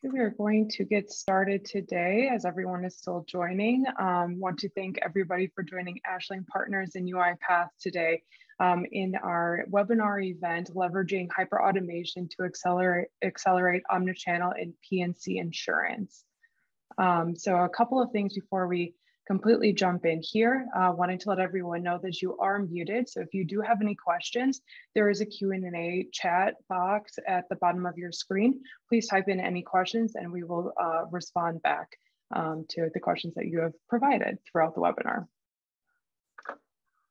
Okay, we are going to get started today as everyone is still joining. Want to thank everybody for joining Ashling Partners and UiPath today in our webinar event, Leveraging Hyperautomation to Accelerate Omnichannel in P&C Insurance. So a couple of things before we completely jump in here. Wanting to let everyone know that you are muted. So if you do have any questions, there is a Q&A chat box at the bottom of your screen. Please type in any questions and we will respond back to the questions that you have provided throughout the webinar.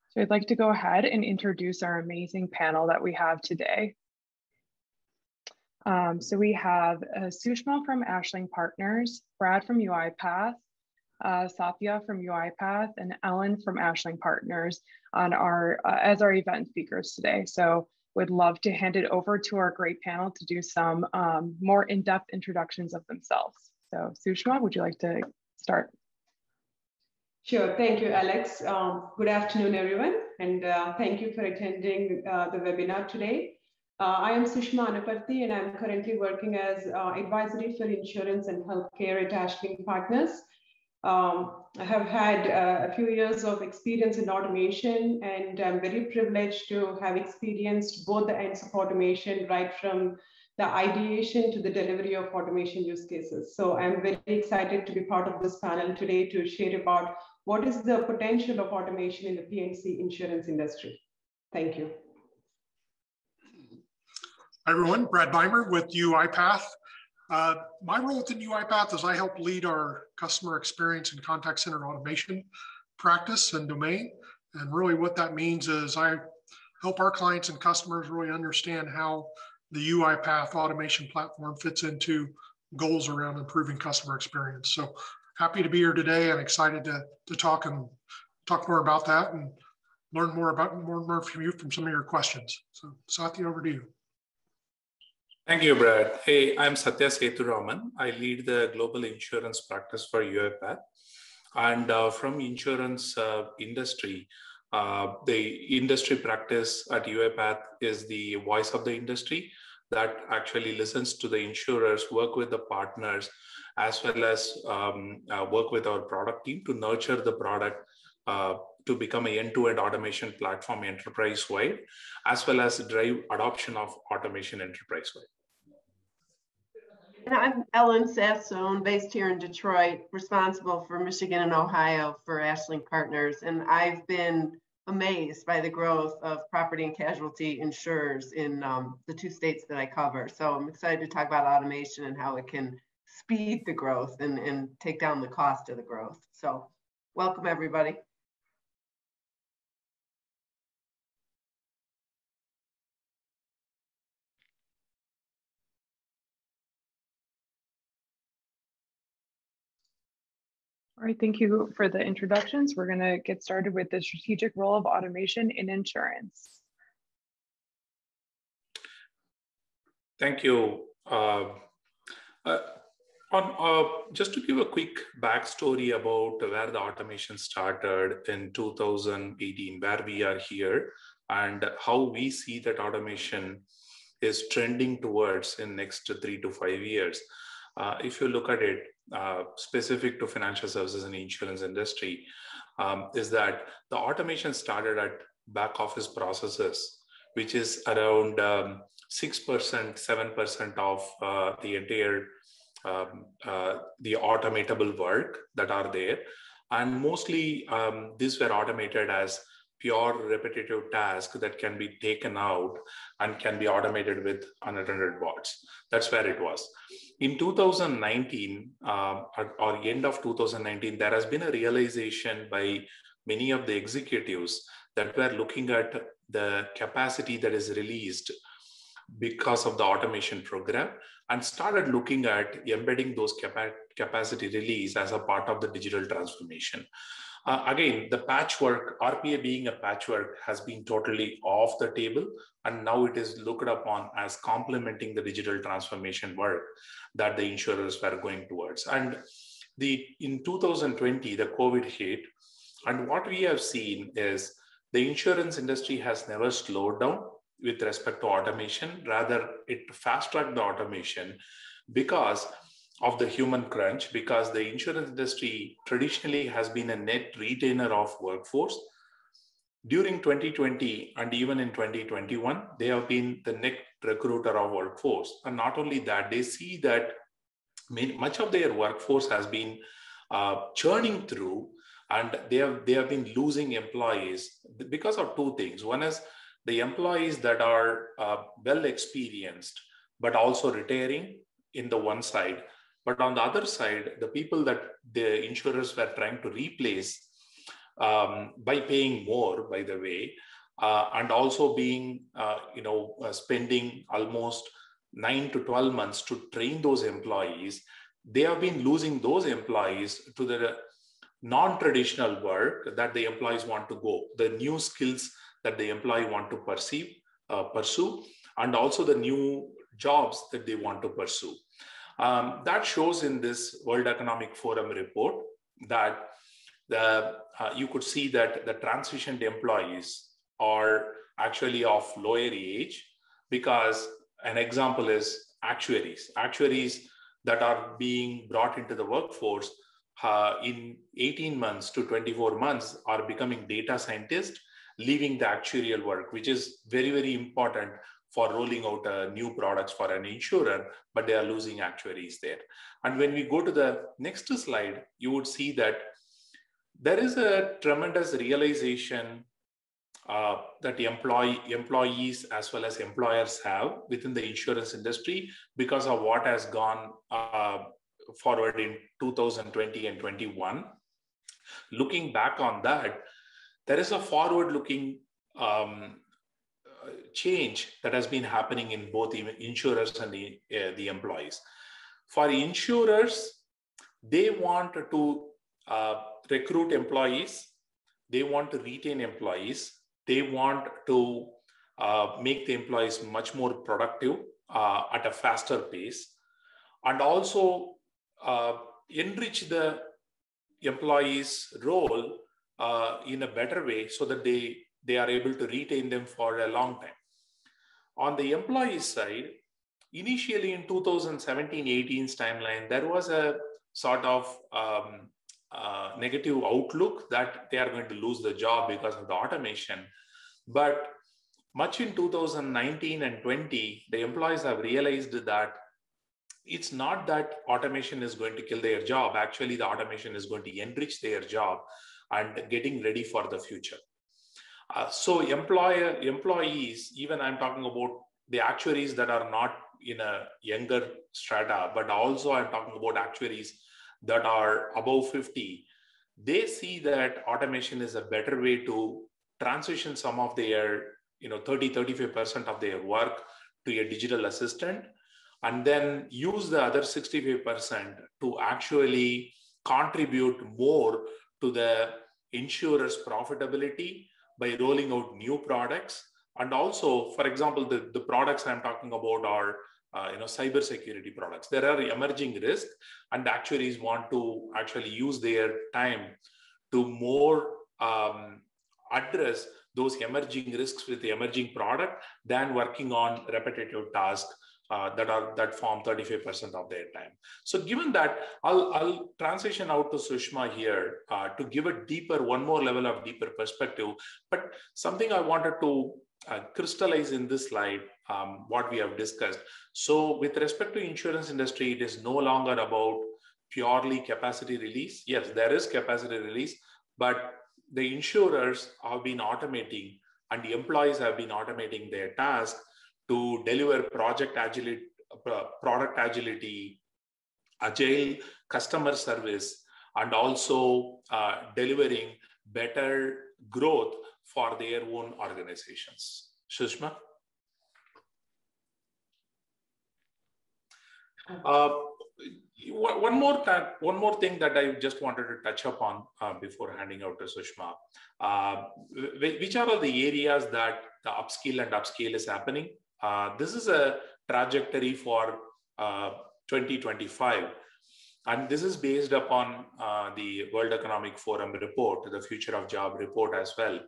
So I'd like to go ahead and introduce our amazing panel that we have today. So we have Sushma from Ashling Partners, Brad from UiPath, Satya from UiPath, and Ellen from Ashling Partners on as our event speakers today. So would love to hand it over to our great panel to do some more in-depth introductions of themselves. So Sushma, would you like to start? Sure, thank you, Alex. Good afternoon, everyone, and thank you for attending the webinar today. I am Sushma Anaparthi, and I'm currently working as advisory for insurance and healthcare at Ashling Partners. I have had a few years of experience in automation, and I'm very privileged to have experienced both the ends of automation, right from the ideation to the delivery of automation use cases. So I'm very excited to be part of this panel today to share about what is the potential of automation in the P&C insurance industry. Thank you. Hi everyone, Brad Beimer with UiPath. My role within UiPath is I help lead our customer experience and contact center automation practice and domain. And really what that means is I help our clients and customers really understand how the UiPath automation platform fits into goals around improving customer experience. So happy to be here today and excited to talk more about that and learn more from you from some of your questions. So Satya, over to you. Thank you, Brad. Hey, I'm Satya Sethuraman. I lead the global insurance practice for UiPath. And from insurance industry, the industry practice at UiPath is the voice of the industry that actually listens to the insurers, work with the partners, as well as work with our product team to nurture the product to become an end-to-end automation platform enterprise-wide, as well as drive adoption of automation enterprise-wide. And I'm Ellen Sassone, based here in Detroit, responsible for Michigan and Ohio for Ashling Partners. And I've been amazed by the growth of property and casualty insurers in the two states that I cover. So I'm excited to talk about automation and how it can speed the growth and take down the cost of the growth. So welcome, everybody. All right, thank you for the introductions. We're going to get started with the strategic role of automation in insurance. Thank you. Just to give a quick backstory about where the automation started in 2018, where we are here, and how we see that automation is trending towards in next 3 to 5 years. If you look at it, specific to financial services and insurance industry, is that the automation started at back office processes, which is around 6%, 7% of the entire the automatable work that are there. And mostly these were automated as pure repetitive tasks that can be taken out and can be automated with unattended bots. That's where it was. In 2019, or end of 2019, there has been a realization by many of the executives that were looking at the capacity that is released because of the automation program and started looking at embedding those capacity release as a part of the digital transformation. Again, the patchwork, RPA being a patchwork, has been totally off the table, and now it is looked upon as complementing the digital transformation work that the insurers were going towards. And in 2020, the COVID hit, and what we have seen is the insurance industry has never slowed down with respect to automation. Rather, it fast-tracked the automation because of the human crunch, because the insurance industry traditionally has been a net retainer of workforce. During 2020 and even in 2021, they have been the net recruiter of workforce. And not only that, they see that much of their workforce has been churning through, and they have been losing employees because of two things. One is the employees that are well experienced, but also retiring in the one side. But on the other side, the people that the insurers were trying to replace by paying more, by the way, and also being, spending almost 9 to 12 months to train those employees, they have been losing those employees to the non-traditional work that the employees want to go, the new skills that the employee want to pursue, and also the new jobs that they want to pursue. That shows in this World Economic Forum report that you could see that the transitioned employees are actually of lower age, because an example is actuaries. Actuaries that are being brought into the workforce in 18 months to 24 months are becoming data scientists, leaving the actuarial work, which is very, very important for rolling out new products for an insurer, but they are losing actuaries there. And when we go to the next slide, you would see that there is a tremendous realization that employees as well as employers have within the insurance industry because of what has gone forward in 2020 and 21. Looking back on that, there is a forward-looking change that has been happening in both insurers and the employees. For insurers, they want to recruit employees, they want to retain employees, they want to make the employees much more productive at a faster pace, and also enrich the employees' role in a better way so that they are able to retain them for a long time. On the employee side, initially in 2017-18's timeline, there was a sort of negative outlook that they are going to lose the job because of the automation. But much in 2019 and 20, the employees have realized that it's not that automation is going to kill their job. Actually, the automation is going to enrich their job and getting ready for the future. So employees, even I'm talking about the actuaries that are not in a younger strata, but also I'm talking about actuaries that are above 50, they see that automation is a better way to transition some of their 30-35% of their work to a digital assistant, and then use the other 65% to actually contribute more to the insurer's profitability by rolling out new products. And also, for example, the products I'm talking about are cybersecurity products. There are emerging risks, and actuaries want to actually use their time to more address those emerging risks with the emerging product than working on repetitive tasks that form 35% of their time. So given that, I'll transition out to Sushma here to give a one more level of deeper perspective. But something I wanted to crystallize in this slide, what we have discussed. So with respect to insurance industry, it is no longer about purely capacity release. Yes, there is capacity release, but the insurers have been automating and the employees have been automating their tasks to deliver product agility, agile customer service, and also delivering better growth for their own organizations. Sushma? One more thing that I just wanted to touch upon before handing out to Sushma. Which are all the areas that the upskill and upscale is happening? This is a trajectory for 2025. And this is based upon the World Economic Forum report, the Future of Job report as well,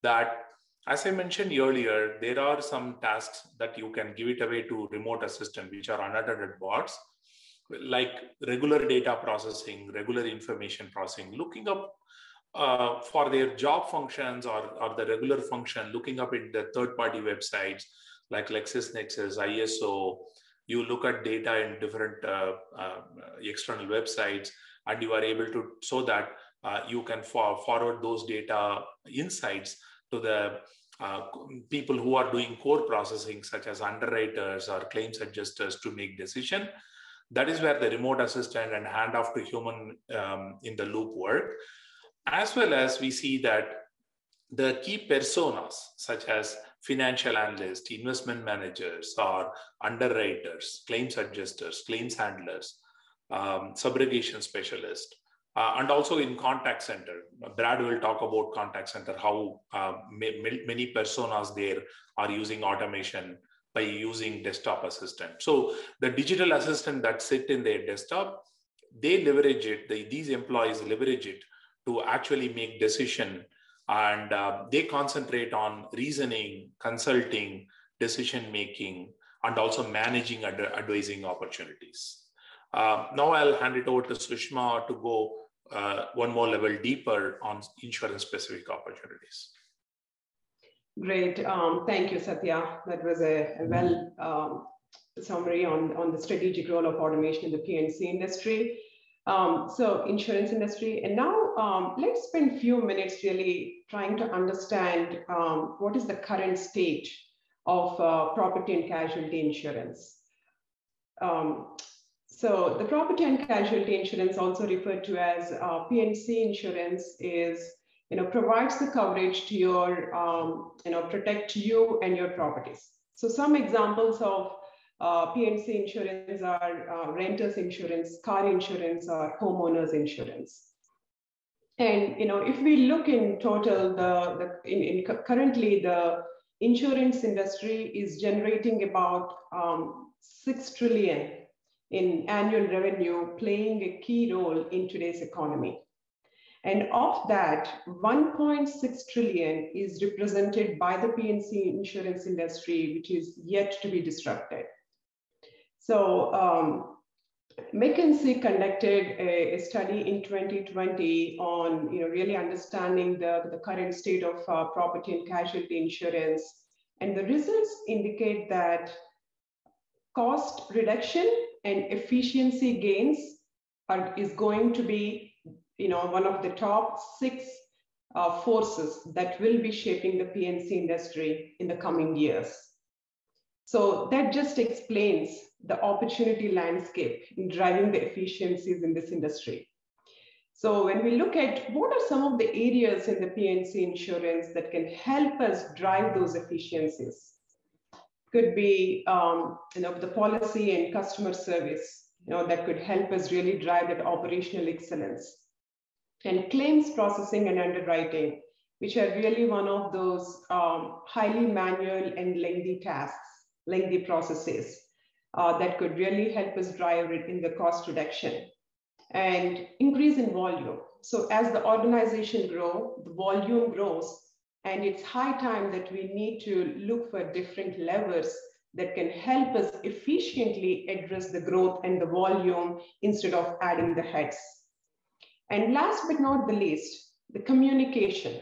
that, as I mentioned earlier, there are some tasks that you can give it away to remote assistant, which are unattended bots. like regular data processing, regular information processing, looking up for their job functions or the regular function, looking up in the third-party websites like LexisNexis, ISO. You look at data in different external websites, and you are able to, so that you can forward those data insights to the people who are doing core processing, such as underwriters or claims adjusters, to make decision. That is where the remote assistant and handoff to human in the loop work. As well as we see that the key personas, such as financial analysts, investment managers, or underwriters, claims adjusters, claims handlers, subrogation specialists, and also in contact center. Brad will talk about contact center, how many personas there are using automation by using desktop assistant. So the digital assistant that sit in their desktop, they leverage it, these employees leverage it to actually make decision, and they concentrate on reasoning, consulting, decision making, and also managing advising opportunities. Now I'll hand it over to Sushma to go one more level deeper on insurance specific opportunities. Great. Thank you, Satya. That was a well summary on the strategic role of automation in the P&C industry. So insurance industry. And now let's spend a few minutes really trying to understand what is the current state of property and casualty insurance. So the property and casualty insurance, also referred to as P&C insurance, is provides the coverage to your protect you and your properties. So some examples of P&C insurance are renters insurance, car insurance, or homeowners insurance. And if we look in total, currently the insurance industry is generating about 6 trillion in annual revenue, playing a key role in today's economy. And of that, 1.6 trillion is represented by the P&C insurance industry, which is yet to be disrupted. So McKinsey conducted a study in 2020 on really understanding the current state of property and casualty insurance. And the results indicate that cost reduction and efficiency gains is going to be one of the top 6 forces that will be shaping the P&C industry in the coming years. So that just explains the opportunity landscape in driving the efficiencies in this industry. So when we look at what are some of the areas in the P&C insurance that can help us drive those efficiencies, could be the policy and customer service, that could help us really drive that operational excellence. And claims processing and underwriting, which are really one of those highly manual and lengthy tasks, lengthy processes that could really help us drive it in the cost reduction and increase in volume. So as the organization grows, the volume grows, and it's high time that we need to look for different levers that can help us efficiently address the growth and the volume instead of adding the heads. And last but not the least, the communication,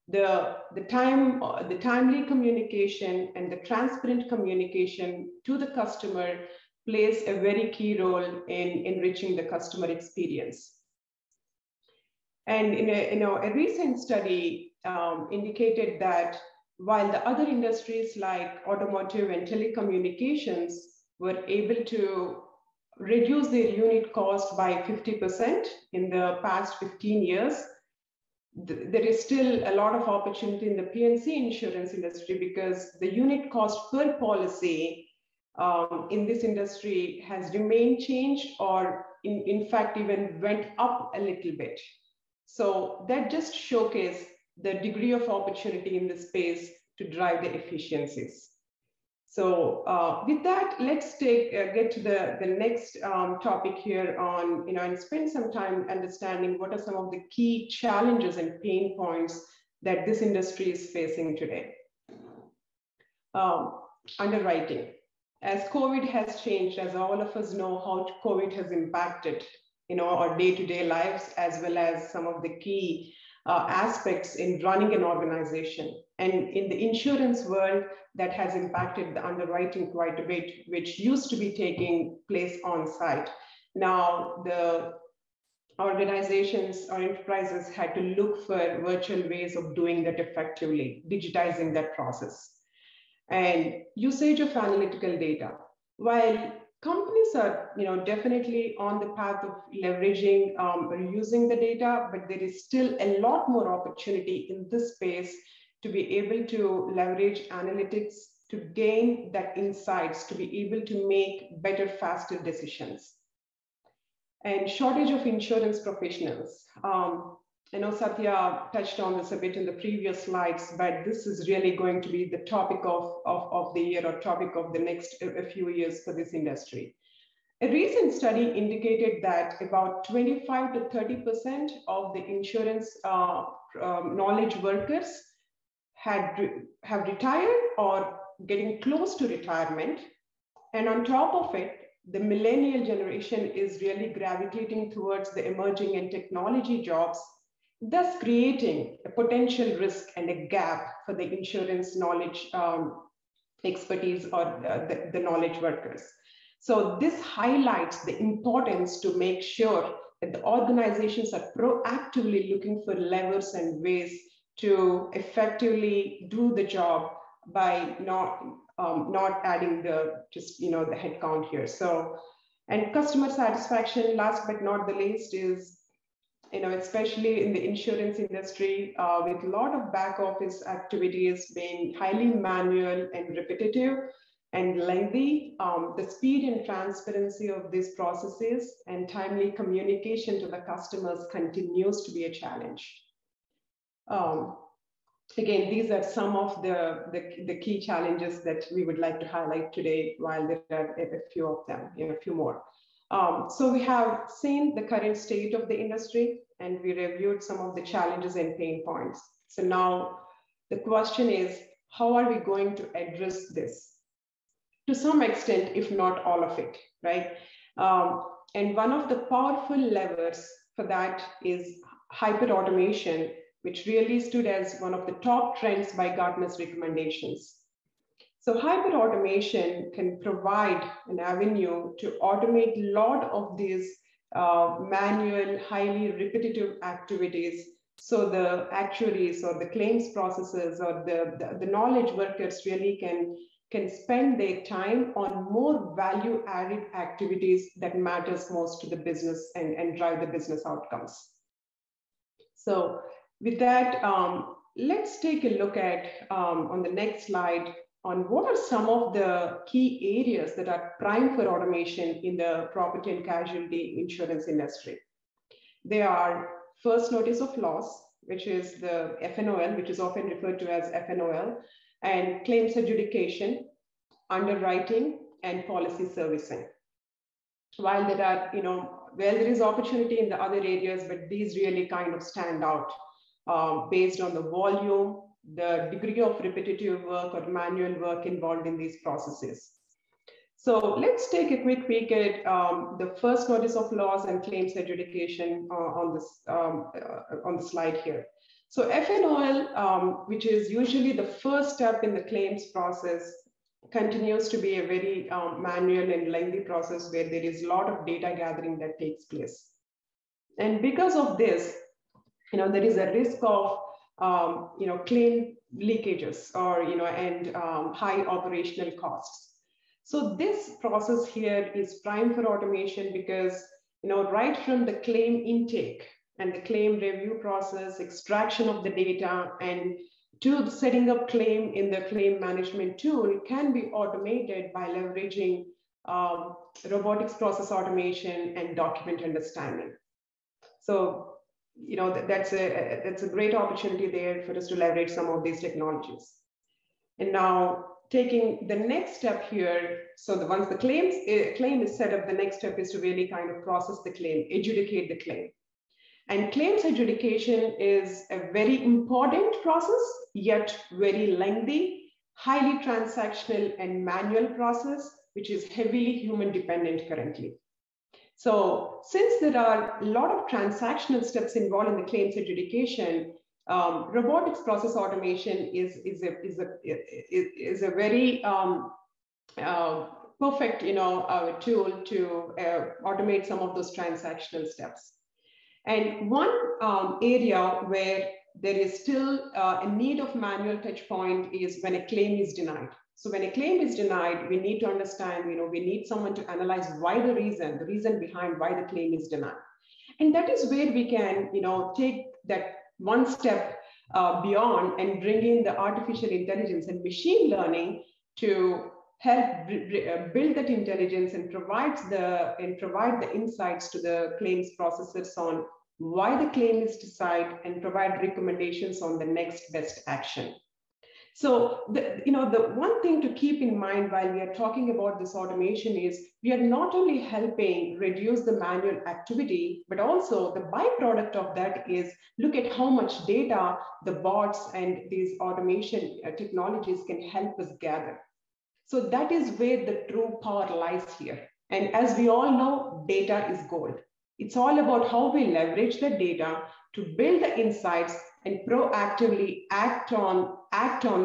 the timely communication and the transparent communication to the customer plays a very key role in enriching the customer experience. And in a recent study indicated that while the other industries like automotive and telecommunications were able to reduce their unit cost by 50% in the past 15 years, there is still a lot of opportunity in the P&C insurance industry because the unit cost per policy in this industry has remained changed or in fact even went up a little bit. So that just showcases the degree of opportunity in this space to drive the efficiencies. So with that, let's get to the next topic here on, and spend some time understanding what are some of the key challenges and pain points that this industry is facing today. Underwriting. as COVID has changed, as all of us know how COVID has impacted, our day-to-day lives, as well as some of the key aspects in running an organization. And in the insurance world, that has impacted the underwriting quite a bit, which used to be taking place on site. Now, the organizations or enterprises had to look for virtual ways of doing that effectively, digitizing that process. And usage of analytical data. While companies are definitely on the path of leveraging or using the data, but there is still a lot more opportunity in this space to be able to leverage analytics to gain that insights, to be able to make better, faster decisions. And shortage of insurance professionals. I know Satya touched on this a bit in the previous slides, but this is really going to be the topic of the year or topic of the next few years for this industry. A recent study indicated that about 25 to 30% of the insurance knowledge workers have retired or getting close to retirement. And on top of it, the millennial generation is really gravitating towards the emerging and technology jobs, thus creating a potential risk and a gap for the insurance knowledge expertise or the knowledge workers. So this highlights the importance to make sure that the organizations are proactively looking for levers and ways to effectively do the job by not adding the headcount here. So, and customer satisfaction, last but not the least, is especially in the insurance industry, with a lot of back office activities being highly manual and repetitive and lengthy, the speed and transparency of these processes and timely communication to the customers continues to be a challenge. Again, these are some of the key challenges that we would like to highlight today, while there are a few of them, a few more. So we have seen the current state of the industry, and we reviewed some of the challenges and pain points. So now the question is, how are we going to address this? To some extent, if not all of it, right? And one of the powerful levers for that is hyperautomation, which really stood as one of the top trends by Gartner's recommendations. So hyperautomation can provide an avenue to automate a lot of these manual, highly repetitive activities. So the actuaries or the claims processors or the knowledge workers really can spend their time on more value-added activities that matters most to the business and drive the business outcomes. So with that, let's take a look at, on the next slide, on what are some of the key areas that are prime for automation in the property and casualty insurance industry. They are first notice of loss, which is the FNOL, which is often referred to as FNOL, and claims adjudication, underwriting, and policy servicing. While there are, there is opportunity in the other areas, but these really kind of stand out based on the volume, the degree of repetitive work or manual work involved in these processes. So let's take a quick peek at the first notice of loss and claims adjudication on the slide here. So FNOL, which is usually the first step in the claims process, continues to be a very manual and lengthy process where there is a lot of data gathering that takes place. And because of this, there is a risk of claim leakages or and high operational costs. So this process here is prime for automation because right from the claim intake and the claim review process, extraction of the data, and to the setting up claim in the claim management tool can be automated by leveraging robotics process automation and document understanding. So that's a great opportunity there for us to leverage some of these technologies. And now taking the next step here, so once the claim is set up, the next step is to really kind of process the claim, adjudicate the claim. And claims adjudication is a very important process, yet very lengthy, highly transactional and manual process which is heavily human dependent currently. So since there are a lot of transactional steps involved in the claims adjudication, robotics process automation is a very perfect tool to automate some of those transactional steps. And one area where there is still a need of manual touch point is when a claim is denied. So when a claim is denied, we need to understand, we need someone to analyze why the reason behind why the claim is denied. And that is where we can, take that one step beyond and bring in the artificial intelligence and machine learning to help build that intelligence and provide the insights to the claims processors on why the claim is decided and provide recommendations on the next best action. So the one thing to keep in mind while we are talking about this automation is we are not only helping reduce the manual activity, but also the byproduct of that is look at how much data the bots and these automation technologies can help us gather. So that is where the true power lies here. And as we all know, data is gold. It's all about how we leverage the data to build the insights and proactively act on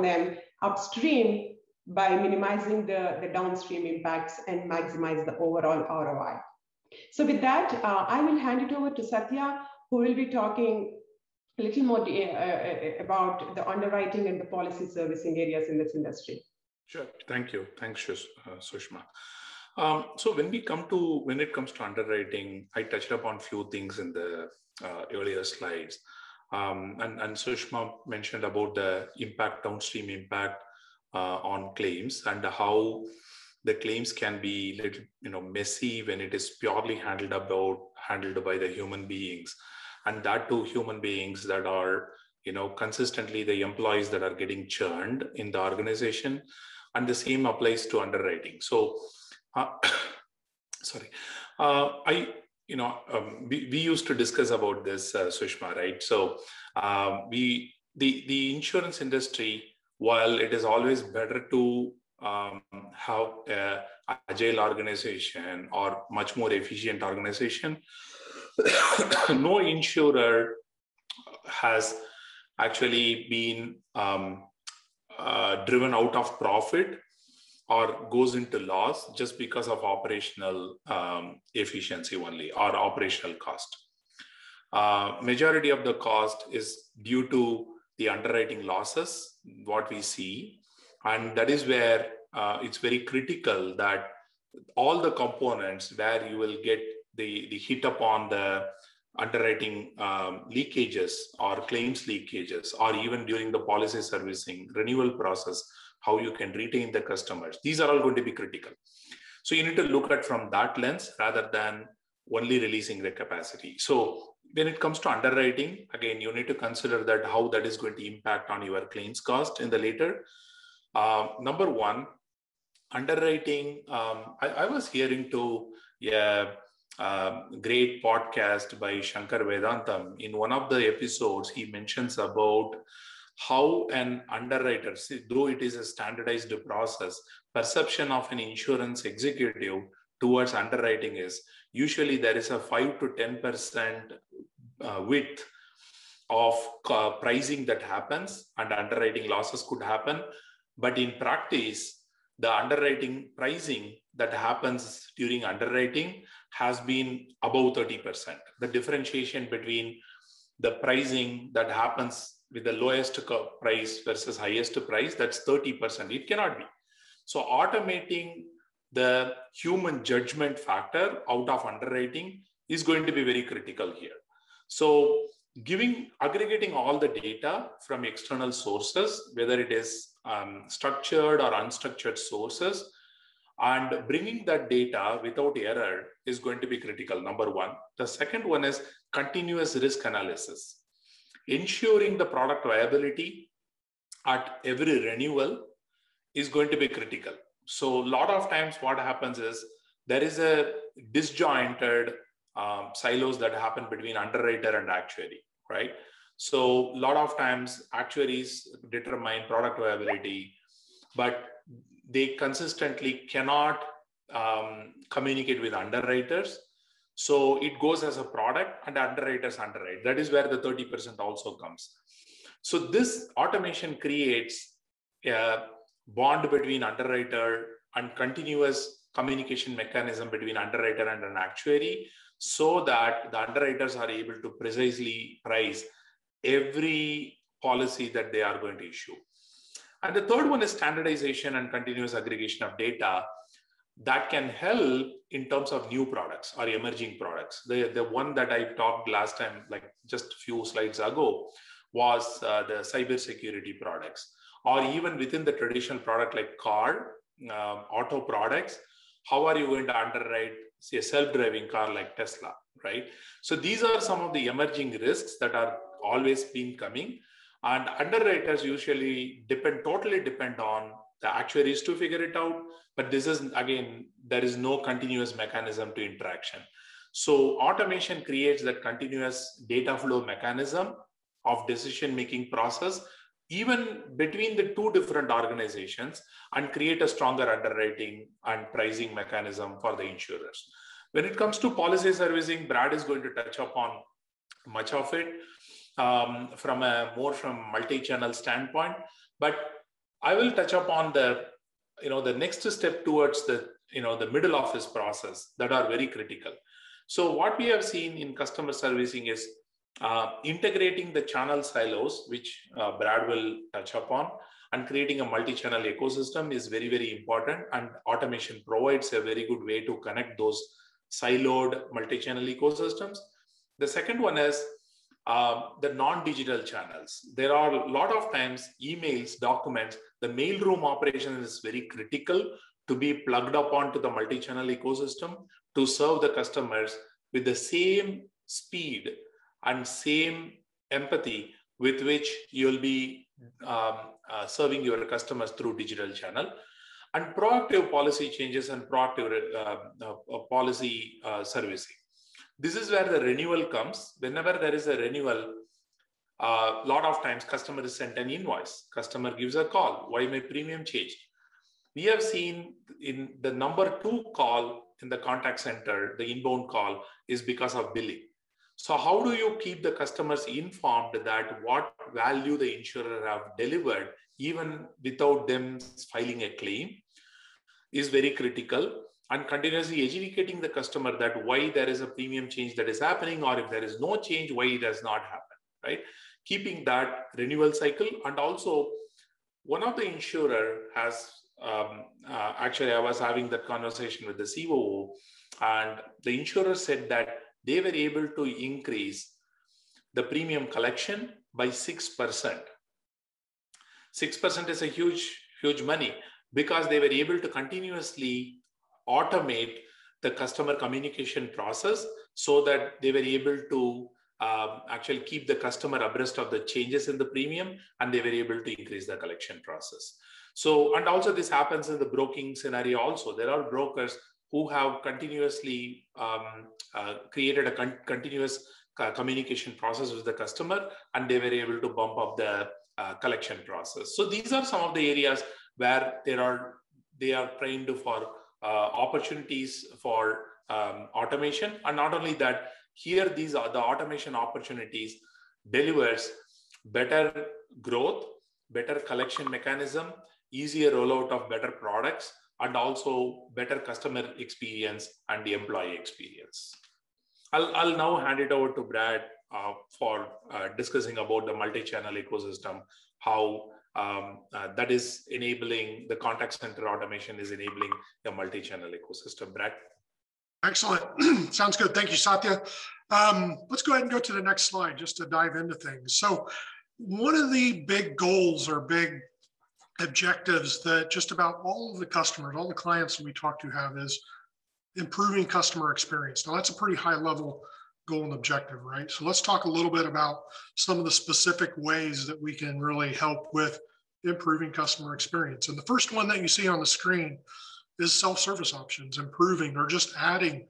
them upstream by minimizing the downstream impacts and maximize the overall ROI. So with that, I will hand it over to Satya, who will be talking a little more about the underwriting and the policy servicing areas in this industry. Sure. Thank you. Thanks, Sushma. So when it comes to underwriting, I touched upon a few things in the earlier slides. And Sushma mentioned about the downstream impact on claims and how the claims can be little, messy when it is purely handled by the human beings, and that too human beings that are, consistently the employees that are getting churned in the organization, and the same applies to underwriting. So, we used to discuss about this, Sushma, right? So the insurance industry, while it is always better to have an agile organization or much more efficient organization, no insurer has actually been driven out of profit or goes into loss just because of operational efficiency only or operational cost. Majority of the cost is due to the underwriting losses, what we see. And that is where it's very critical that all the components where you will get the hit upon the underwriting leakages or claims leakages, or even during the policy servicing renewal process, how you can retain the customers. These are all going to be critical. So you need to look at from that lens rather than only releasing the capacity. So when it comes to underwriting, again, you need to consider that how that is going to impact on your claims cost in the later. Number one, underwriting. I was hearing to great podcast by Shankar Vedantam. In one of the episodes, he mentions about how an underwriter, though it is a standardized process, perception of an insurance executive towards underwriting is usually there is a 5 to 10% width of pricing that happens, and underwriting losses could happen. But in practice, the underwriting pricing that happens during underwriting has been above 30%. The differentiation between the pricing that happens with the lowest price versus highest price, that's 30%. It cannot be. So automating the human judgment factor out of underwriting is going to be very critical here. So aggregating all the data from external sources, whether it is structured or unstructured sources, and bringing that data without error is going to be critical, number one. The second one is continuous risk analysis. Ensuring the product viability at every renewal is going to be critical. So a lot of times what happens is there is a disjointed silos that happen between underwriter and actuary, right? So a lot of times actuaries determine product viability, but they consistently cannot communicate with underwriters. So it goes as a product and underwriters underwrite. That is where the 30% also comes. So this automation creates a bond between underwriter and continuous communication mechanism between underwriter and an actuary, so that the underwriters are able to precisely price every policy that they are going to issue. And the third one is standardization and continuous aggregation of data that can help in terms of new products or emerging products. The one that I talked last time, like just a few slides ago, was the cybersecurity products, or even within the traditional product like car, auto products. How are you going to underwrite, say, a self-driving car like Tesla, right? So these are some of the emerging risks that are always been coming, and underwriters usually totally depend on the actuaries to figure it out. But this is, again, there is no continuous mechanism to interaction. So automation creates that continuous data flow mechanism of decision-making process, even between the two different organizations, and create a stronger underwriting and pricing mechanism for the insurers. When it comes to policy servicing, Brad is going to touch upon much of it from a more multi-channel standpoint, but I will touch upon the next step towards the middle office process that are very critical. So what we have seen in customer servicing is integrating the channel silos, which Brad will touch upon, and creating a multi-channel ecosystem is very, very important. And automation provides a very good way to connect those siloed multi-channel ecosystems. The second one is the non-digital channels. There are a lot of times emails, documents, the mailroom operation is very critical to be plugged up onto the multi-channel ecosystem to serve the customers with the same speed and same empathy with which you'll be serving your customers through digital channel. And proactive policy changes and proactive policy servicing. This is where the renewal comes. Whenever there is a renewal, a lot of times customer is sent an invoice, customer gives a call, why my premium changed? We have seen in the number 2 call in the contact center, the inbound call, is because of billing. So how do you keep the customers informed that what value the insurer have delivered, even without them filing a claim, is very critical. And continuously educating the customer that why there is a premium change that is happening, or if there is no change, why it does not happen, right? Keeping that renewal cycle. And also, one of the insurer has, actually I was having that conversation with the COO, and the insurer said that they were able to increase the premium collection by 6%. 6% is a huge, huge money, because they were able to continuously automate the customer communication process so that they were able to actually keep the customer abreast of the changes in the premium, and they were able to increase the collection process. So, and also this happens in the broking scenario also. There are brokers who have continuously created a continuous communication process with the customer, and they were able to bump up the collection process. So these are some of the areas where they are trained for opportunities for automation. And not only that, here these are the automation opportunities delivers better growth, better collection mechanism, easier rollout of better products, and also better customer experience and the employee experience. I'll now hand it over to Brad for discussing about the multi-channel ecosystem, how that is enabling the contact center automation, is enabling the multi-channel ecosystem. Brad? Excellent. Sounds good. Thank you, Satya. Let's go ahead and go to the next slide just to dive into things. So one of the big goals or big objectives that just about all of the customers, all the clients that we talk to have, is improving customer experience. Now that's a pretty high level goal and objective, right? So let's talk a little bit about some of the specific ways that we can really help with improving customer experience. And the first one that you see on the screen is self-service options, improving or just adding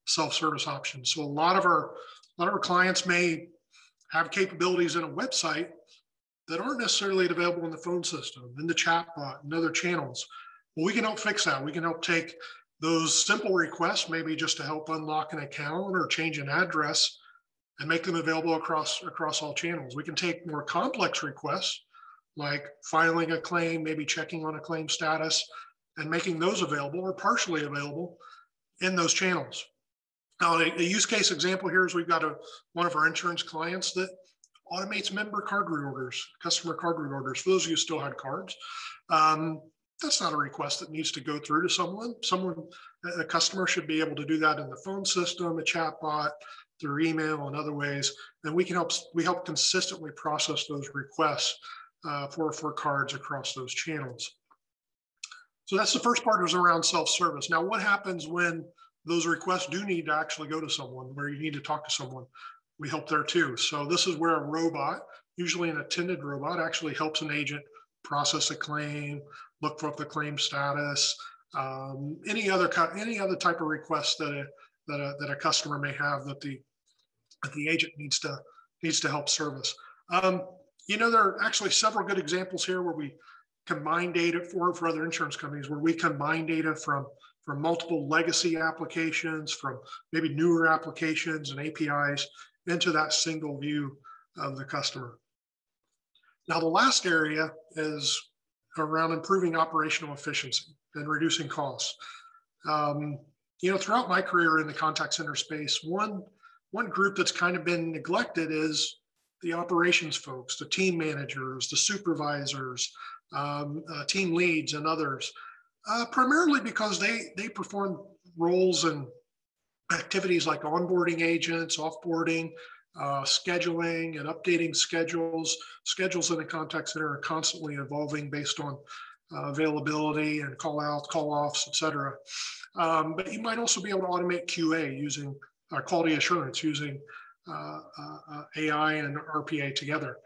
self-service options. So a lot of our clients may have capabilities in a website that aren't necessarily available in the phone system, in the chat bot, and other channels. Well, we can help fix that. We can help take Those simple requests, maybe just to help unlock an account or change an address and make them available across all channels. We can take more complex requests like filing a claim, maybe checking on a claim status, and making those available or partially available in those channels. Now, a use case example here is we've got one of our insurance clients that automates member card reorders, customer card reorders. For those of you who still had cards, that's not a request that needs to go through to someone. A customer should be able to do that in the phone system, a chat bot, through email and other ways. And we help consistently process those requests for cards across those channels. So that's the first part, is around self-service. Now, what happens when those requests do need to actually go to someone, where you need to talk to someone? We help there too. So this is where a robot, usually an attended robot, actually helps an agent process a claim, look for the claim status, any other type of request that a customer may have that the agent needs to help service. There are actually several good examples here where we combine data for other insurance companies, where we combine data from multiple legacy applications, from maybe newer applications and APIs into that single view of the customer. Now, the last area is around improving operational efficiency and reducing costs. Throughout my career in the contact center space, one group that's kind of been neglected is the operations folks, the team managers, the supervisors, team leads, and others, primarily because they perform roles and activities like onboarding agents, offboarding, scheduling, and updating schedules. Schedules in the contact center are constantly evolving based on availability and call outs, call offs, et cetera. But you might also be able to automate QA using quality assurance using AI and RPA together.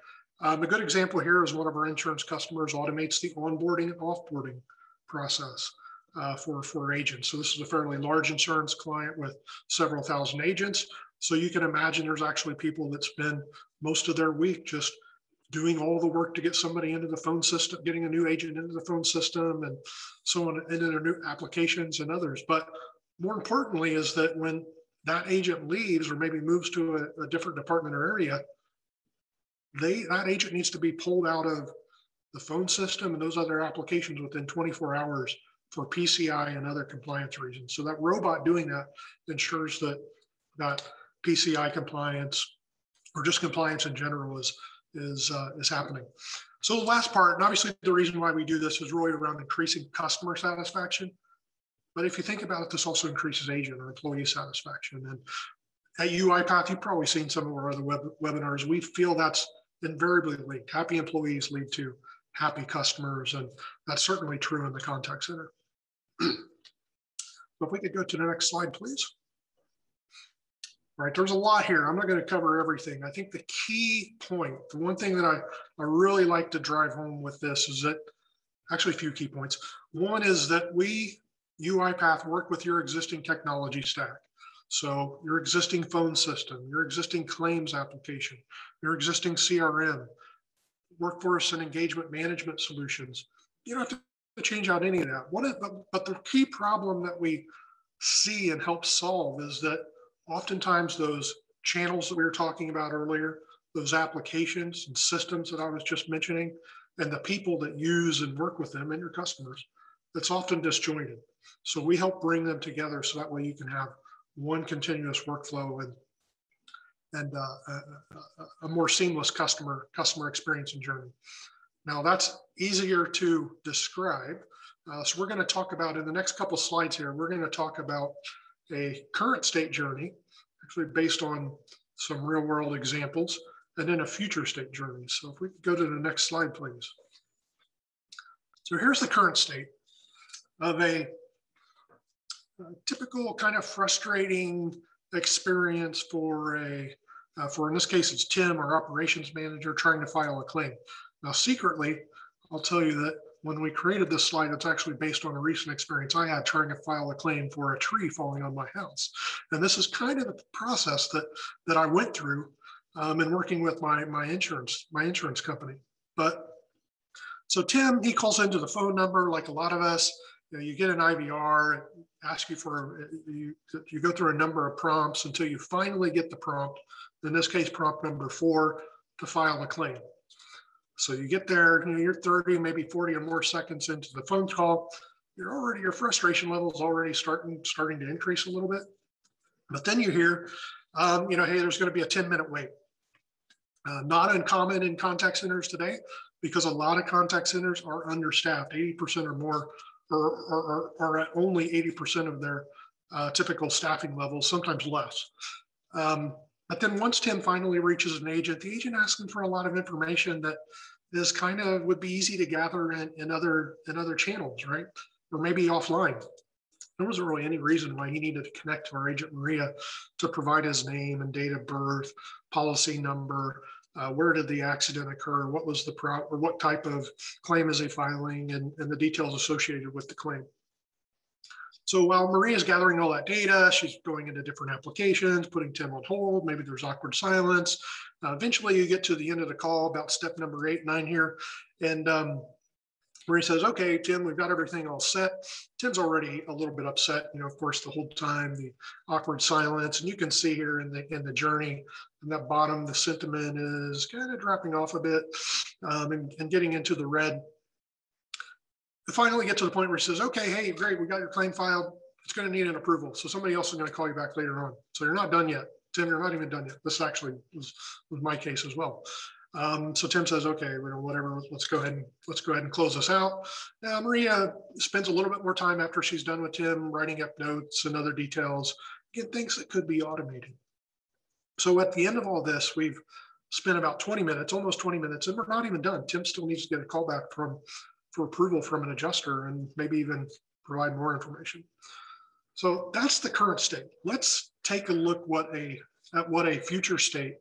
A good example here is one of our insurance customers automates the onboarding and offboarding process for agents. So this is a fairly large insurance client with several thousand agents. So you can imagine there's actually people that spend most of their week just doing all the work to get somebody into the phone system, getting a new agent into the phone system, and so on, into their new applications and others. But more importantly is that when that agent leaves or maybe moves to a different department or area, that agent needs to be pulled out of the phone system and those other applications within 24 hours for PCI and other compliance reasons. So that robot doing that ensures that PCI compliance, or just compliance in general, is happening. So the last part, and obviously the reason why we do this is really around increasing customer satisfaction. But if you think about it, this also increases agent or employee satisfaction. And at UiPath, you've probably seen some of our other webinars. We feel that's invariably linked. Happy employees lead to happy customers, and that's certainly true in the contact center. So if we could go to the next slide, please. All right, there's a lot here. I'm not going to cover everything. I think the key point, the one thing that I really like to drive home with this is that, actually a few key points. One is that we, UiPath, work with your existing technology stack. So your existing phone system, your existing claims application, your existing CRM, workforce and engagement management solutions. You don't have to change out any of that. But the key problem that we see and help solve is that oftentimes those channels that we were talking about earlier, those applications and systems that I was just mentioning, and the people that use and work with them and your customers, that's often disjointed. So we help bring them together so that way you can have one continuous workflow and a more seamless customer experience and journey. Now that's easier to describe. So we're going to talk about, in the next couple of slides here, we're going to talk about a current state journey, actually based on some real world examples, and then a future state journey. So if we could go to the next slide, please. So here's the current state of a typical kind of frustrating experience for in this case, it's Tim, our operations manager, trying to file a claim. Now, secretly, I'll tell you that when we created this slide, it's actually based on a recent experience I had trying to file a claim for a tree falling on my house. And this is kind of the process that I went through in working with my insurance company. But so Tim, he calls into the phone number like a lot of us, you get an IVR, ask you for, you go through a number of prompts until you finally get the prompt, in this case, prompt number 4, to file a claim. So you get there, you're 30, maybe 40 or more seconds into the phone call, your frustration level is already starting to increase a little bit. But then you hear, hey, there's going to be a 10-minute wait. Not uncommon in contact centers today, because a lot of contact centers are understaffed. 80% or more are at only 80% of their typical staffing levels, sometimes less. But then once Tim finally reaches an agent, the agent asks him for a lot of information that is would be easy to gather in other channels, right? Or maybe offline. There wasn't really any reason why he needed to connect to our agent Maria to provide his name and date of birth, policy number, where did the accident occur, what was or what type of claim is he filing, and the details associated with the claim. So while Maria's gathering all that data, she's going into different applications, putting Tim on hold, maybe there's awkward silence. Eventually you get to the end of the call, about step number 8, 9 here, and Maria says, okay, Tim, we've got everything all set. Tim's already a little bit upset, of course, the whole time, the awkward silence. And you can see here in the journey, in that bottom, the sentiment is kind of dropping off a bit and getting into the red. We finally get to the point where he says, okay, hey, great, we got your claim filed. It's going to need an approval. So somebody else is going to call you back later on. So you're not done yet. Tim, you're not even done yet. This actually was my case as well. So Tim says, okay, whatever, let's go ahead and close this out. Now, Maria spends a little bit more time after she's done with Tim, writing up notes and other details, again, things that could be automated. So at the end of all this, we've spent about 20 minutes, almost 20 minutes, and we're not even done. Tim still needs to get a call back for approval from an adjuster and maybe even provide more information. So that's the current state. Let's take a look at what a future state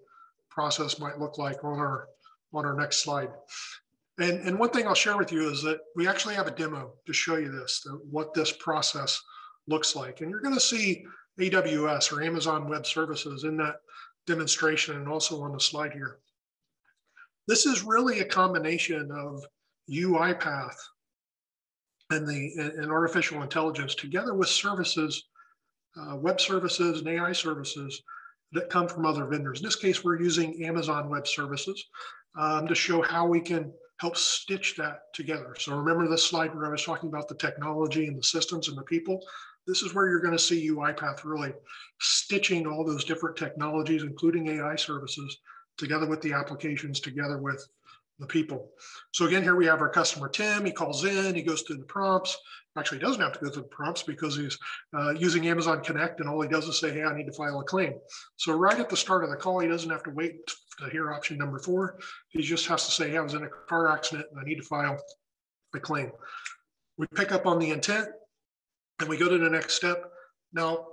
process might look like on our next slide. And one thing I'll share with you is that we actually have a demo to show you what this process looks like. And you're going to see AWS or Amazon Web Services in that demonstration and also on the slide here. This is really a combination of UiPath and artificial intelligence together with services, web services and AI services that come from other vendors. In this case, we're using Amazon Web Services to show how we can help stitch that together. So remember this slide where I was talking about the technology and the systems and the people? This is where you're going to see UiPath really stitching all those different technologies, including AI services, together with the applications, together with the people. So again, here we have our customer, Tim. He calls in, he goes through the prompts. Actually, he doesn't have to go through the prompts because he's using Amazon Connect, and all he does is say, hey, I need to file a claim. So right at the start of the call, he doesn't have to wait to hear option number 4. He just has to say, hey, I was in a car accident and I need to file a claim. We pick up on the intent and we go to the next step. Now,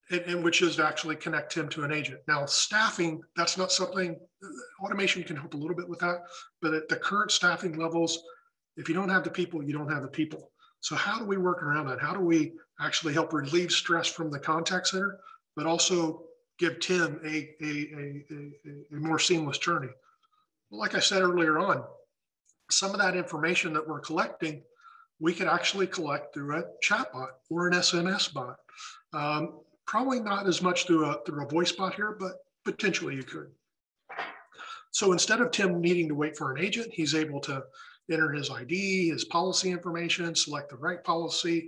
and which is to actually connect him to an agent. Now, staffing, that's not something, automation can help a little bit with that, but at the current staffing levels, if you don't have the people, you don't have the people. So how do we work around that? How do we actually help relieve stress from the contact center, but also give Tim a more seamless journey? Well, like I said earlier on, some of that information that we're collecting, we could actually collect through a chatbot or an SMS bot. Probably not as much through a voice bot here, but potentially you could. So instead of Tim needing to wait for an agent, he's able to enter his ID, his policy information, select the right policy,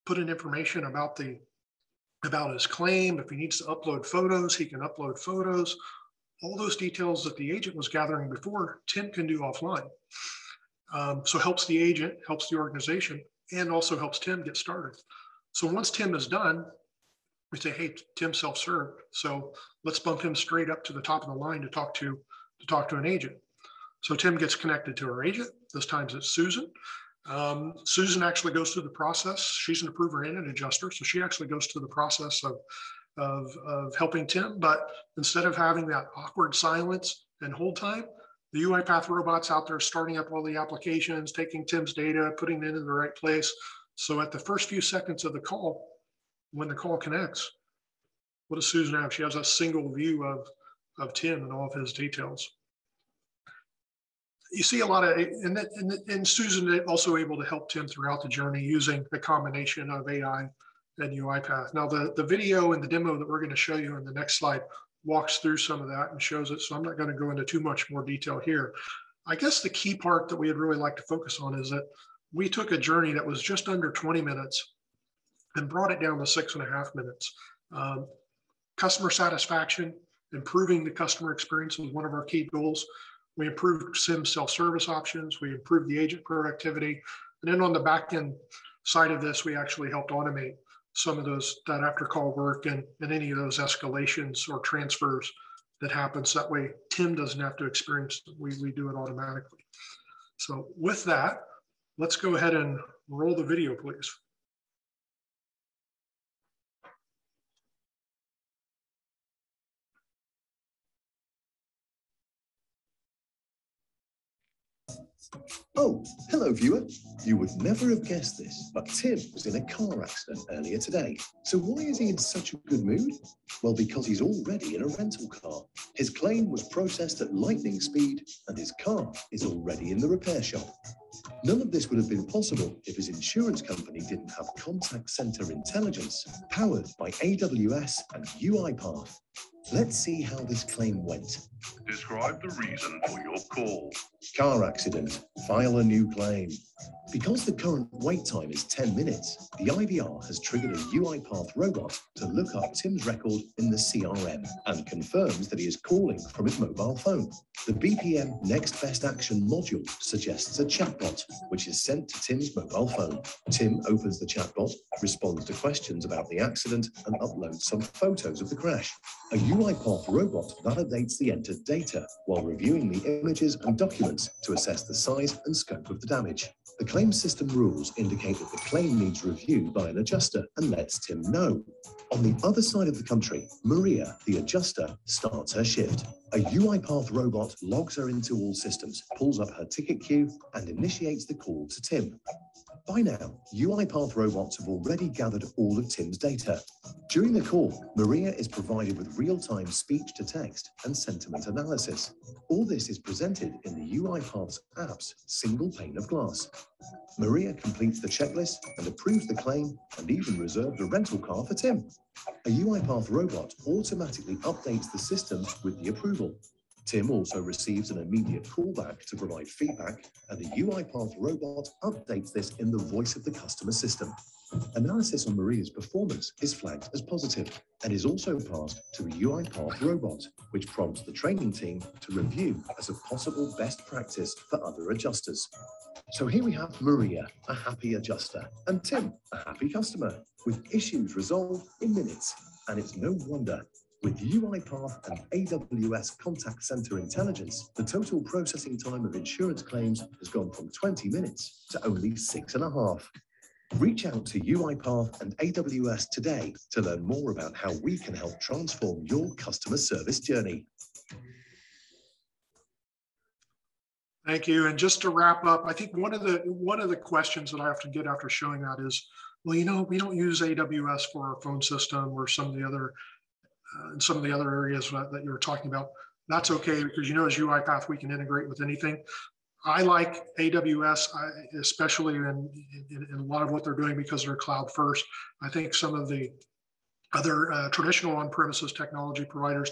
put in information about his claim. If he needs to upload photos, he can upload photos. All those details that the agent was gathering before, Tim can do offline. So helps the agent, helps the organization, and also helps Tim get started. So once Tim is done, we say, hey, Tim's self-served, so let's bump him straight up to the top of the line to talk to an agent. So Tim gets connected to her agent. This time it's Susan. Susan actually goes through the process. She's an approver and an adjuster, so she actually goes through the process of helping Tim. But instead of having that awkward silence and hold time, the UiPath robot's out there starting up all the applications, taking Tim's data, putting it in the right place. So at the first few seconds of the call, when the call connects, what does Susan have? She has a single view of Tim and all of his details. you see a lot of, and Susan also able to help Tim throughout the journey using the combination of AI and UiPath. Now the video and the demo that we're going to show you in the next slide walks through some of that and shows it. So I'm not going to go into too much more detail here. I guess the key part that we'd really like to focus on is that we took a journey that was just under 20 minutes and brought it down to 6.5 minutes. Customer satisfaction, improving the customer experience was one of our key goals. We improved SIM self-service options. We improved the agent productivity. And then on the back end side of this, we actually helped automate some of that after call work and any of those escalations or transfers that happens. That way, Tim doesn't have to experience it. We do it automatically. So with that, let's go ahead and roll the video, please. Oh, hello viewer. You would never have guessed this, but Tim was in a car accident earlier today. So why is he in such a good mood? Well, because he's already in a rental car. His claim was processed at lightning speed and his car is already in the repair shop. None of this would have been possible if his insurance company didn't have contact center intelligence powered by AWS and UiPath. Let's see how this claim went. Describe the reason for your call. Car accident. File a new claim. Because the current wait time is 10 minutes, the IVR has triggered a UiPath robot to look up Tim's record in the CRM and confirms that he is calling from his mobile phone. The BPM Next Best Action module suggests a chatbot, which is sent to Tim's mobile phone. Tim opens the chatbot, responds to questions about the accident, and uploads some photos of the crash. A UiPath robot validates the entered data while reviewing the images and documents to assess the size and scope of the damage. The claim system rules indicate that the claim needs review by an adjuster and lets Tim know. On the other side of the country, Maria, the adjuster, starts her shift. A UiPath robot logs her into all systems, pulls up her ticket queue, and initiates the call to Tim. By now, UiPath robots have already gathered all of Tim's data. During the call, Maria is provided with real-time speech-to-text and sentiment analysis. All this is presented in the UiPath's app's single pane of glass. Maria completes the checklist and approves the claim and even reserved a rental car for Tim. A UiPath robot automatically updates the system with the approval. Tim also receives an immediate callback to provide feedback, and the UiPath robot updates this in the voice of the customer system. Analysis on Maria's performance is flagged as positive and is also passed to a UiPath robot, which prompts the training team to review as a possible best practice for other adjusters. So here we have Maria, a happy adjuster, and Tim, a happy customer, with issues resolved in minutes. And it's no wonder. With UiPath and AWS Contact Center Intelligence, the total processing time of insurance claims has gone from 20 minutes to only 6.5. Reach out to UiPath and AWS today to learn more about how we can help transform your customer service journey. Thank you. And just to wrap up, I think one of the questions that I often get after showing that is, well, you know, we don't use AWS for our phone system or some of the other in some of the other areas that you were talking about. That's okay, because you know, as UiPath, we can integrate with anything. I like AWS, especially in a lot of what they're doing, because they're cloud first. I think some of the other traditional on-premises technology providers,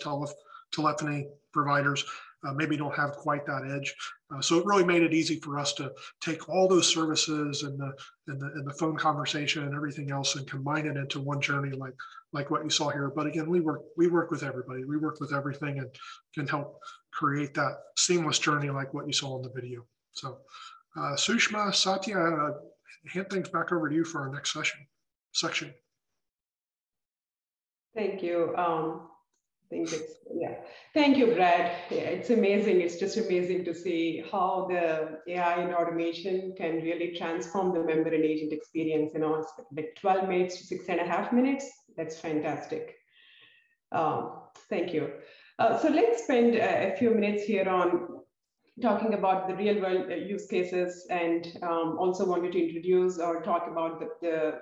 telephony providers, maybe don't have quite that edge. So it really made it easy for us to take all those services and the phone conversation and everything else and combine it into one journey like what you saw here. But again, we work with everybody. We work with everything and can help create that seamless journey like what you saw in the video. So Sushma, Satya, hand things back over to you for our next section. Thank you. Thank you, Brad. Yeah, it's amazing. It's just amazing to see how the AI and automation can really transform the member and agent experience. You know, like 12 minutes to 6.5 minutes. That's fantastic. Thank you. So let's spend a few minutes here on talking about the real world use cases, and also wanted to introduce or talk about the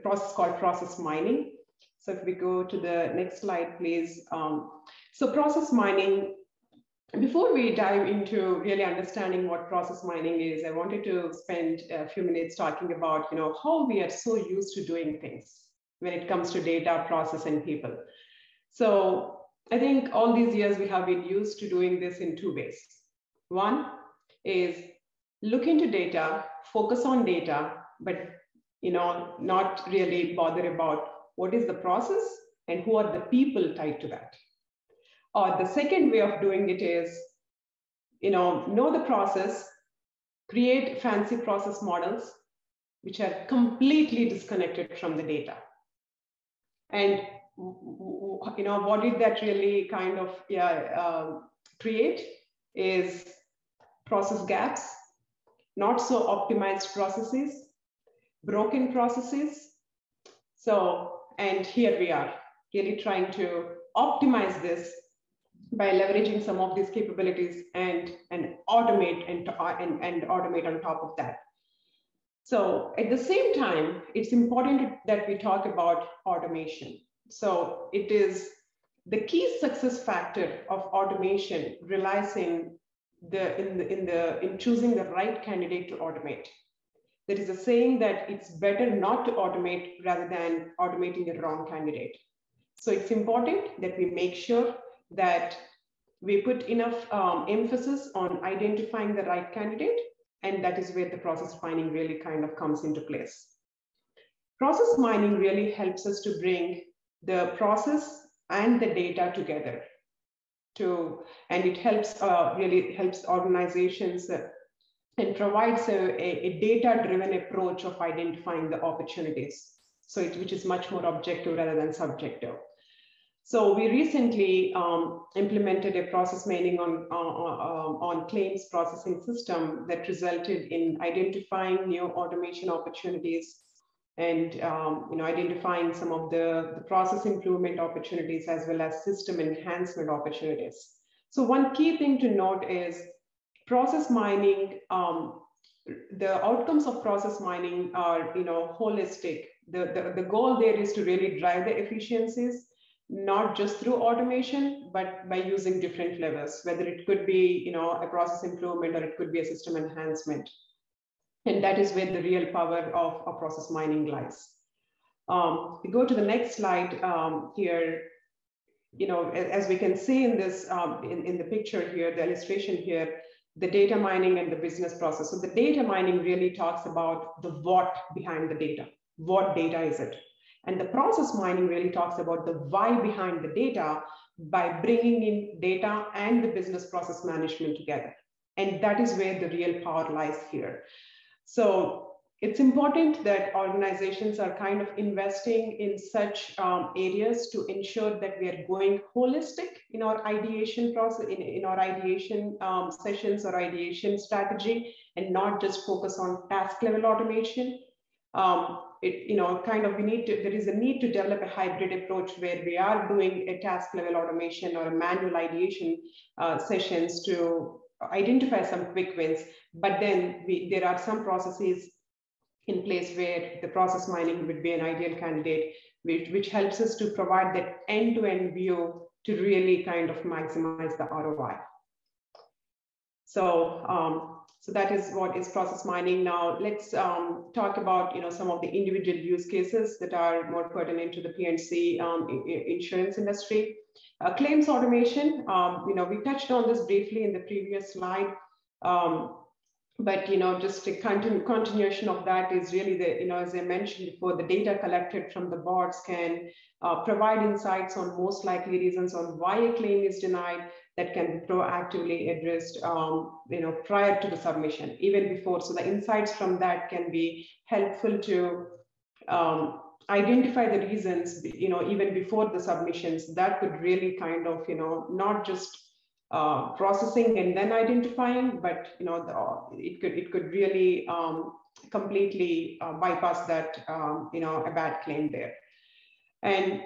process called process mining. So if we go to the next slide, please. So process mining, Before we dive into really understanding what process mining is, I wanted to spend a few minutes talking about, how we are so used to doing things when it comes to data, process, and people. So I think all these years we have been used to doing this in two ways. One is look into data, focus on data, but not really bother about what is the process and who are the people tied to that. Or the second way of doing it is, know the process, create fancy process models, which are completely disconnected from the data. And what did that really kind of create is process gaps, not so optimized processes, broken processes. So, and here we are really trying to optimize this by leveraging some of these capabilities and automate and automate on top of that. So at the same time, it's important that we talk about automation. So it is the key success factor of automation relies in choosing the right candidate to automate. There is a saying that it's better not to automate rather than automating the wrong candidate. So it's important that we make sure that we put enough emphasis on identifying the right candidate, and that is where the process mining really kind of comes into place. Process mining really helps us to bring the process and the data together and it helps really helps organizations and provides a data-driven approach of identifying the opportunities. So which is much more objective rather than subjective. So we recently implemented a process mining on claims processing system that resulted in identifying new automation opportunities and identifying some of the process improvement opportunities as well as system enhancement opportunities. So one key thing to note is process mining, the outcomes of process mining are holistic. The goal there is to really drive the efficiencies, not just through automation, but by using different levers, whether it could be a process improvement or it could be a system enhancement. And that is where the real power of process mining lies. We go to the next slide here. As we can see in this, in the picture here, the illustration here, the data mining and the business process. So the data mining really talks about the what behind the data. What data is it? And the process mining really talks about the why behind the data by bringing in data and the business process management together. And that is where the real power lies here. So it's important that organizations are kind of investing in such areas to ensure that we are going holistic in our ideation process, in our ideation sessions or ideation strategy, and not just focus on task level automation. There is a need to develop a hybrid approach where we are doing a task level automation or a manual ideation sessions to identify some quick wins, but then there are some processes in place where the process mining would be an ideal candidate, which helps us to provide that end-to-end view to really kind of maximize the ROI. So that is what is process mining. Now let's talk about some of the individual use cases that are more pertinent to the P&C insurance industry. Claims automation. We touched on this briefly in the previous slide, but just a continuation of that is really the as I mentioned before, the data collected from the bots can provide insights on most likely reasons on why a claim is denied, that can be proactively addressed prior to the submission, even before. So the insights from that can be helpful to identify the reasons, even before the submissions. That could really kind of, not just processing and then identifying, but it could really completely bypass that a bad claim there. And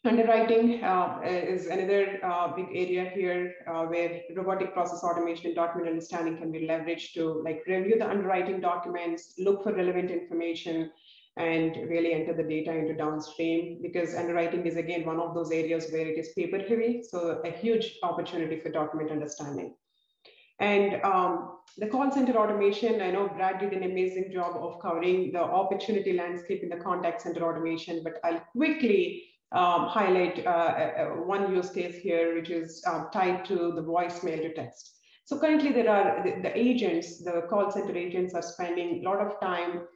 underwriting is another big area here where robotic process automation and document understanding can be leveraged to review the underwriting documents, look for relevant information, and really enter the data into downstream, because underwriting is again one of those areas where it is paper heavy. So a huge opportunity for document understanding. And the call center automation, I know Brad did an amazing job of covering the opportunity landscape in the contact center automation, but I'll quickly highlight one use case here, which is tied to the voicemail to text. So currently there are the agents, the call center agents are spending a lot of time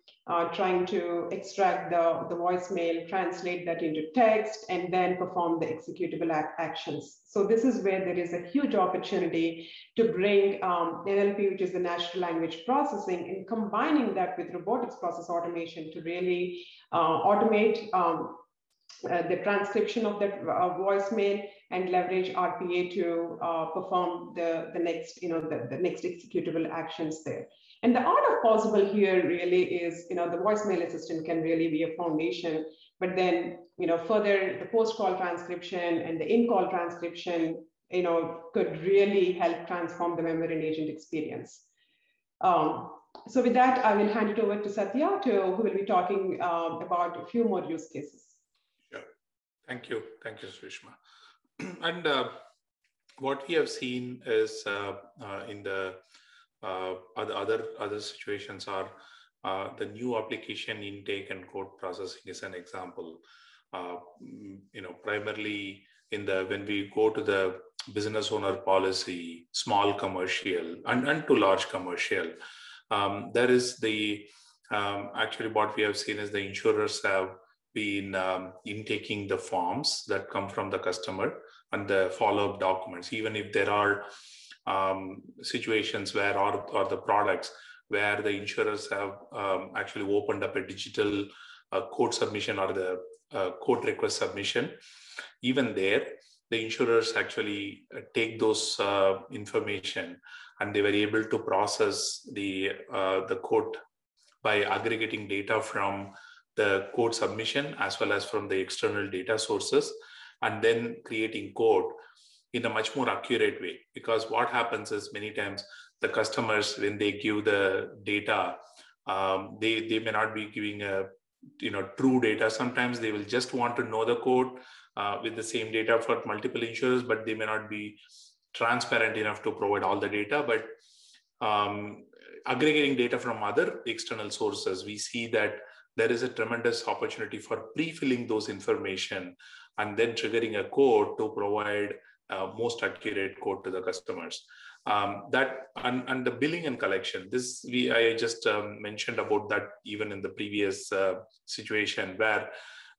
trying to extract the voicemail, translate that into text, and then perform the executable actions. So this is where there is a huge opportunity to bring NLP, which is the natural language processing, and combining that with robotics process automation to really automate the transcription of that voicemail and leverage RPA to perform the next, the next executable actions there. And the art of possible here really is, the voicemail assistant can really be a foundation, but then, further the post-call transcription and the in-call transcription, could really help transform the member and agent experience. So with that, I will hand it over to Satya, who will be talking about a few more use cases. Yeah, thank you, Sushma. And what we have seen is in the other situations are the new application intake and code processing is an example. Primarily when we go to the business owner policy, small commercial and to large commercial, there is the actually what we have seen is the insurers have been intaking the forms that come from the customer and the follow-up documents, even if there are situations where or the products where the insurers have actually opened up a digital code submission or the code request submission. Even there, the insurers actually take those information, and they were able to process the code by aggregating data from the code submission as well as from the external data sources, and then creating code in a much more accurate way. Because what happens is many times the customers, when they give the data, they may not be giving a true data. Sometimes they will just want to know the code with the same data for multiple insurers, but they may not be transparent enough to provide all the data. But aggregating data from other external sources, we see that there is a tremendous opportunity for pre-filling those information and then triggering a code to provide most accurate code to the customers. And the billing and collection, I just mentioned about that even in the previous situation, where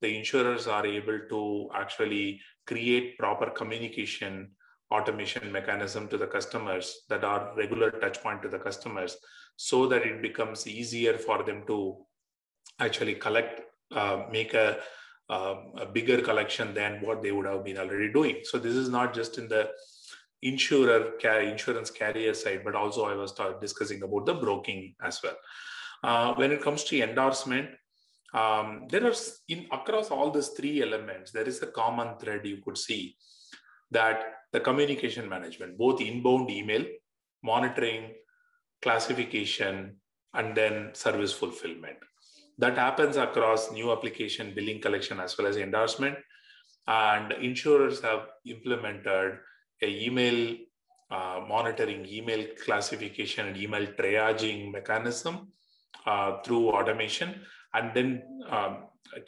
the insurers are able to actually create proper communication automation mechanism to the customers that are regular touch point to the customers, so that it becomes easier for them to actually collect, make a bigger collection than what they would have been already doing. So this is not just in the insurance carrier side, but also I was discussing about the broking as well. When it comes to endorsement, there are across all these three elements, there is a common thread you could see, that the communication management, both inbound email, monitoring, classification, and then service fulfillment. That happens across new application, billing, collection, as well as endorsement. And insurers have implemented a email monitoring, email classification, and email triaging mechanism through automation, and then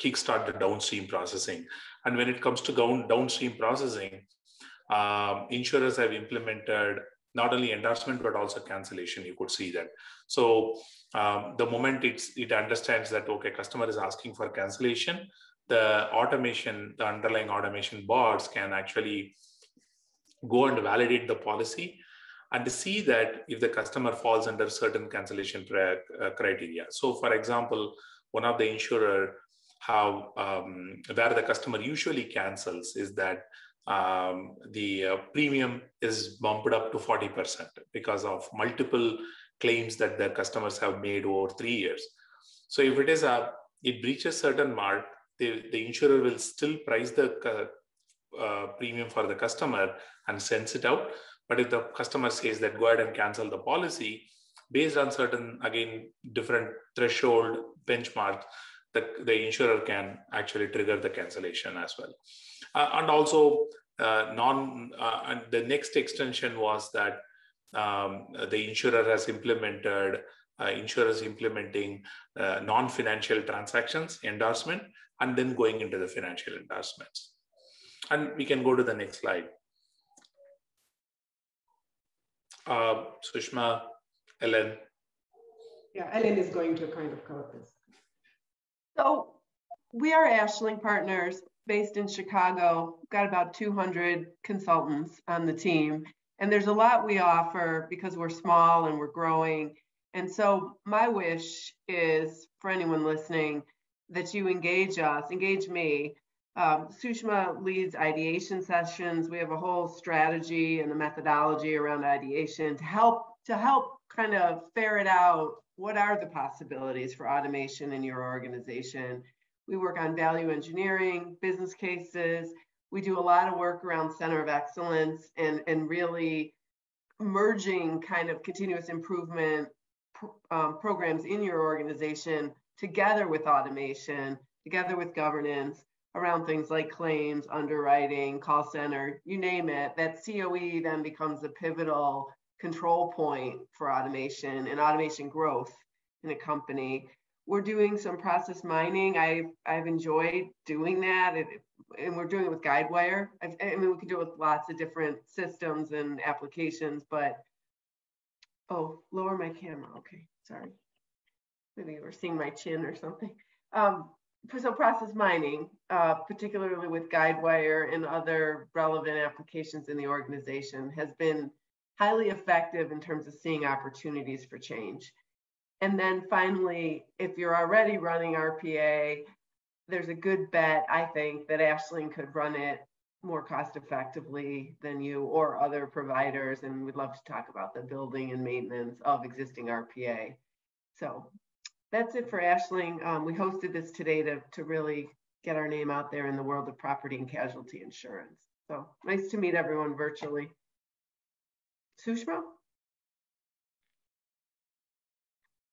kickstart the downstream processing. And when it comes to downstream processing, insurers have implemented not only endorsement, but also cancellation. You could see that. So the moment it understands that, okay, customer is asking for cancellation, the underlying automation bots can actually go and validate the policy and see that if the customer falls under certain cancellation criteria. So for example, one of the insurer where the customer usually cancels is that the premium is bumped up to 40% because of multiple claims that the customers have made over 3 years. So if it breaches certain mark, the insurer will still price the premium for the customer and sends it out. But if the customer says that go ahead and cancel the policy based on certain, again, different threshold benchmarks, the insurer can actually trigger the cancellation as well. And also, and the next extension was that the insurer has implemented, insurers implementing non-financial transactions endorsement, and then going into the financial endorsements. And we can go to the next slide. Sushma, Ellen. Yeah, Ellen is going to kind of cover this. So we are Ashling Partners based in Chicago. We've got about 200 consultants on the team. And there's a lot we offer because we're small and we're growing. And so my wish is for anyone listening that you engage us, engage me. Sushma leads ideation sessions. We have a whole strategy and a methodology around ideation to help kind of ferret out what are the possibilities for automation in your organization. We work on value engineering, business cases. We do a lot of work around center of excellence and really merging kind of continuous improvement programs in your organization together with automation, together with governance around things like claims, underwriting, call center, you name it. That COE then becomes a pivotal control point for automation and automation growth in a company. We're doing some process mining. I've enjoyed doing that, and we're doing it with Guidewire. I mean, we can do it with lots of different systems and applications, but, oh, lower my camera. Okay, sorry. Maybe you were seeing my chin or something. So process mining, particularly with Guidewire and other relevant applications in the organization, has been highly effective in terms of seeing opportunities for change. And then finally, if you're already running RPA, there's a good bet, I think, that Ashling could run it more cost effectively than you or other providers. And we'd love to talk about the building and maintenance of existing RPA. So that's it for Ashling. We hosted this today to really get our name out there in the world of property and casualty insurance. So nice to meet everyone virtually. Sushma?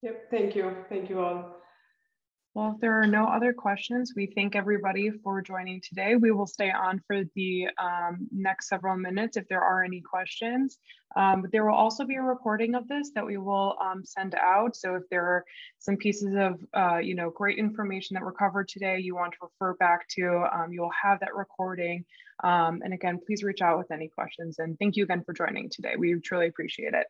Yep, thank you. Thank you all. Well, if there are no other questions, we thank everybody for joining today. We will stay on for the next several minutes if there are any questions. But there will also be a recording of this that we will send out. So if there are some pieces of great information that were covered today you want to refer back to, you will have that recording. And again, please reach out with any questions. And thank you again for joining today. We truly appreciate it.